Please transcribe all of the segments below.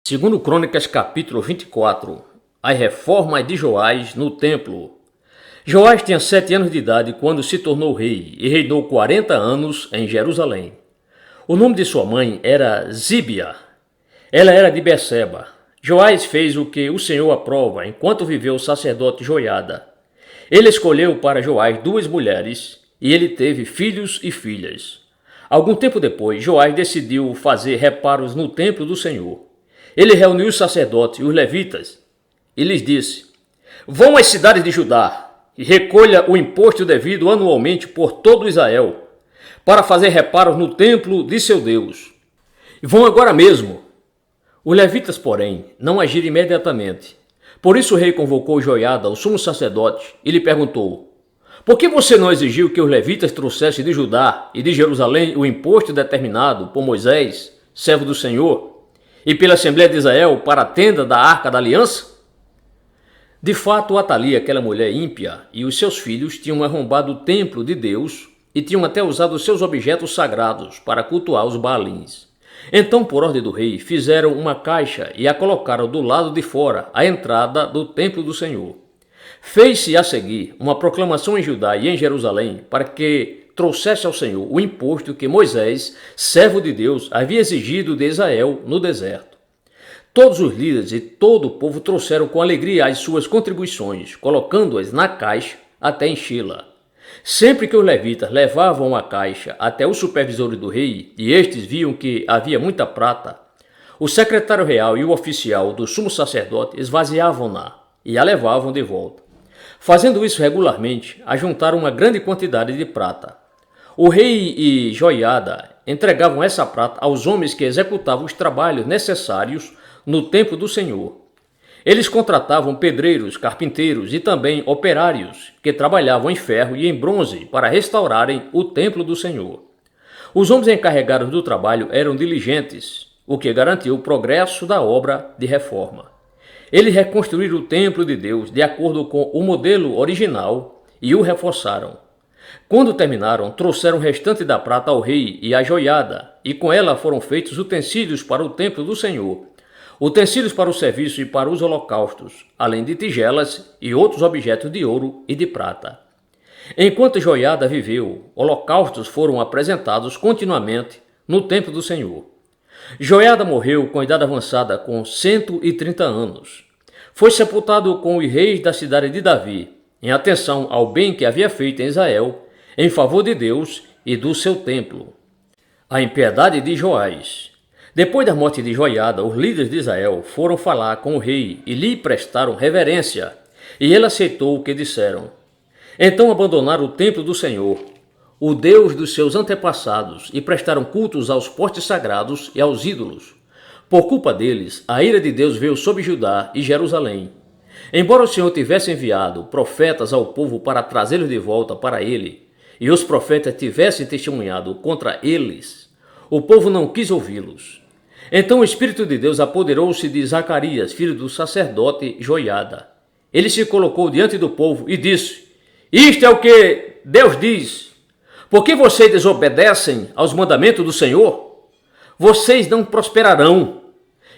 Segundo Crônicas capítulo 24, as reformas de Joás no templo. Joás tinha 7 anos de idade quando se tornou rei e reinou 40 anos em Jerusalém. O nome de sua mãe era Zíbia. Ela era de Berseba. Joás fez o que o Senhor aprova enquanto viveu o sacerdote Joiada. Ele escolheu para Joás 2 mulheres e ele teve filhos e filhas. Algum tempo depois, Joás decidiu fazer reparos no templo do Senhor. Ele reuniu os sacerdotes e os levitas e lhes disse: vão às cidades de Judá e recolha o imposto devido anualmente por todo Israel, para fazer reparos no templo de seu Deus. E vão agora mesmo. Os levitas, porém, não agiram imediatamente. Por isso o rei convocou Joiada, o sumo sacerdote, e lhe perguntou: por que você não exigiu que os levitas trouxessem de Judá e de Jerusalém o imposto determinado por Moisés, servo do Senhor, e pela Assembleia de Israel para a tenda da Arca da Aliança? De fato, Atalia, aquela mulher ímpia, e os seus filhos tinham arrombado o templo de Deus e tinham até usado seus objetos sagrados para cultuar os Baalins. Então, por ordem do rei, fizeram uma caixa e a colocaram do lado de fora, à entrada do templo do Senhor. Fez-se a seguir uma proclamação em Judá e em Jerusalém para que trouxesse ao Senhor o imposto que Moisés, servo de Deus, havia exigido de Israel no deserto. Todos os líderes e todo o povo trouxeram com alegria as suas contribuições, colocando-as na caixa até enchê-la. Sempre que os levitas levavam a caixa até os supervisores do rei, e estes viam que havia muita prata, o secretário real e o oficial do sumo sacerdote esvaziavam-na e a levavam de volta. Fazendo isso regularmente, ajuntaram uma grande quantidade de prata. O rei e Joiada entregavam essa prata aos homens que executavam os trabalhos necessários no templo do Senhor. Eles contratavam pedreiros, carpinteiros e também operários que trabalhavam em ferro e em bronze para restaurarem o templo do Senhor. Os homens encarregados do trabalho eram diligentes, o que garantiu o progresso da obra de reforma. Eles reconstruíram o templo de Deus de acordo com o modelo original e o reforçaram. Quando terminaram, trouxeram o restante da prata ao rei e à Joiada, e com ela foram feitos utensílios para o templo do Senhor, utensílios para o serviço e para os holocaustos, além de tigelas e outros objetos de ouro e de prata. Enquanto Joiada viveu, holocaustos foram apresentados continuamente no templo do Senhor. Joiada morreu com idade avançada, com 130 anos. Foi sepultado com os reis da cidade de Davi, em atenção ao bem que havia feito em Israel, em favor de Deus e do seu templo. A impiedade de Joás. Depois da morte de Joiada, os líderes de Israel foram falar com o rei e lhe prestaram reverência, e ele aceitou o que disseram. Então abandonaram o templo do Senhor, o Deus dos seus antepassados, e prestaram cultos aos postes sagrados e aos ídolos. Por culpa deles, a ira de Deus veio sobre Judá e Jerusalém. Embora o Senhor tivesse enviado profetas ao povo para trazê-los de volta para ele, e os profetas tivessem testemunhado contra eles, o povo não quis ouvi-los. Então o Espírito de Deus apoderou-se de Zacarias, filho do sacerdote Joiada. Ele se colocou diante do povo e disse: isto é o que Deus diz. Por que vocês desobedecem aos mandamentos do Senhor? Vocês não prosperarão.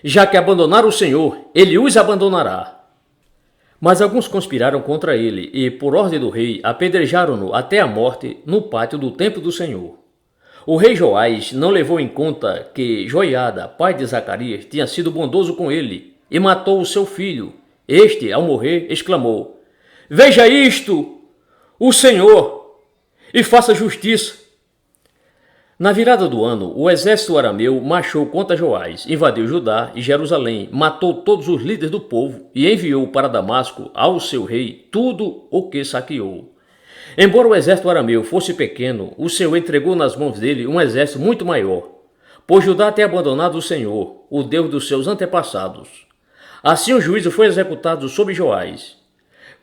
Já que abandonaram o Senhor, ele os abandonará. Mas alguns conspiraram contra ele e, por ordem do rei, apedrejaram-no até a morte no pátio do templo do Senhor. O rei Joás não levou em conta que Joiada, pai de Zacarias, tinha sido bondoso com ele e matou o seu filho. Este, ao morrer, exclamou: veja isto, o Senhor, e faça justiça. Na virada do ano, o exército arameu marchou contra Joás, invadiu Judá e Jerusalém, matou todos os líderes do povo e enviou para Damasco ao seu rei tudo o que saqueou. Embora o exército arameu fosse pequeno, o Senhor entregou nas mãos dele um exército muito maior, pois Judá tinha abandonado o Senhor, o Deus dos seus antepassados. Assim o juízo foi executado sobre Joás.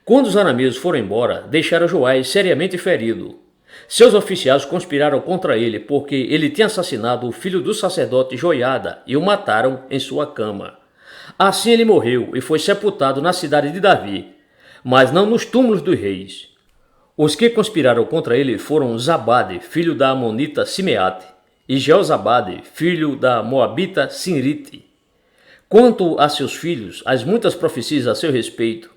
Quando os arameus foram embora, deixaram Joás seriamente ferido. Seus oficiais conspiraram contra ele porque ele tinha assassinado o filho do sacerdote Joiada e o mataram em sua cama. Assim ele morreu e foi sepultado na cidade de Davi, mas não nos túmulos dos reis. Os que conspiraram contra ele foram Zabade, filho da amonita Simeate, e Jeozabade, filho da moabita Sinrite. Quanto a seus filhos, as muitas profecias a seu respeito,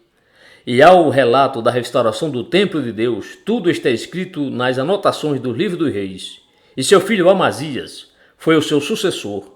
e ao relato da restauração do templo de Deus, tudo está escrito nas anotações do livro dos reis. E seu filho Amazias foi o seu sucessor,